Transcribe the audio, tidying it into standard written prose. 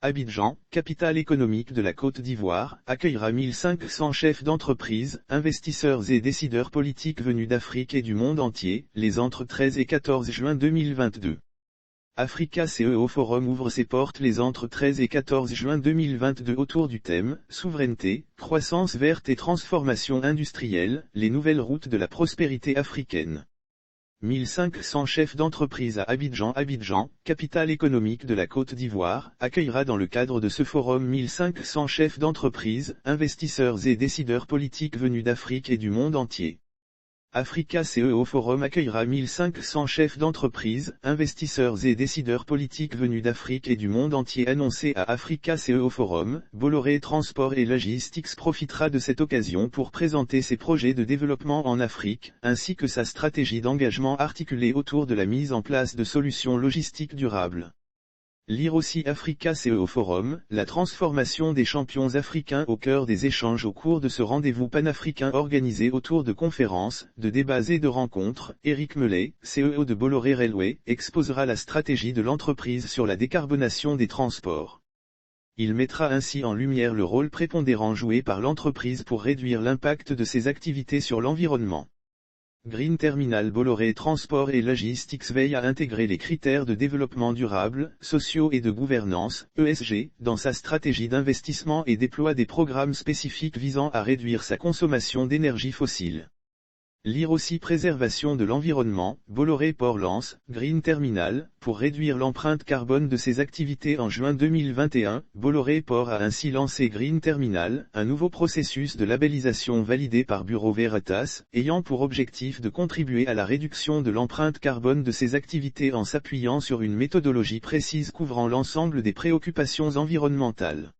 Abidjan, capitale économique de la Côte d'Ivoire, accueillera 1500 chefs d'entreprise, investisseurs et décideurs politiques venus d'Afrique et du monde entier, les entre 13 et 14 juin 2022. Africa CEO Forum ouvre ses portes les entre 13 et 14 juin 2022 autour du thème « Souveraineté, croissance verte et transformation industrielle, les nouvelles routes de la prospérité africaine ». 1500 chefs d'entreprise à Abidjan. Abidjan, capitale économique de la Côte d'Ivoire, accueillera dans le cadre de ce forum 1500 chefs d'entreprise, investisseurs et décideurs politiques venus d'Afrique et du monde entier. Africa CEO Forum accueillera 1500 chefs d'entreprise, investisseurs et décideurs politiques venus d'Afrique et du monde entier. Annoncé à Africa CEO Forum, Bolloré Transport et Logistics profitera de cette occasion pour présenter ses projets de développement en Afrique, ainsi que sa stratégie d'engagement articulée autour de la mise en place de solutions logistiques durables. Lire aussi Africa CEO Forum, la transformation des champions africains au cœur des échanges au cours de ce rendez-vous panafricain organisé autour de conférences, de débats et de rencontres. Éric Mellet, CEO de Bolloré Railway, exposera la stratégie de l'entreprise sur la décarbonation des transports. Il mettra ainsi en lumière le rôle prépondérant joué par l'entreprise pour réduire l'impact de ses activités sur l'environnement. Green Terminal Bolloré Transport et Logistics veille à intégrer les critères de développement durable, sociaux et de gouvernance, ESG, dans sa stratégie d'investissement et déploie des programmes spécifiques visant à réduire sa consommation d'énergie fossile. Lire aussi préservation de l'environnement, Bolloré Port lance, Green Terminal, pour réduire l'empreinte carbone de ses activités en juin 2021, Bolloré Port a ainsi lancé Green Terminal, un nouveau processus de labellisation validé par Bureau Veritas, ayant pour objectif de contribuer à la réduction de l'empreinte carbone de ses activités en s'appuyant sur une méthodologie précise couvrant l'ensemble des préoccupations environnementales.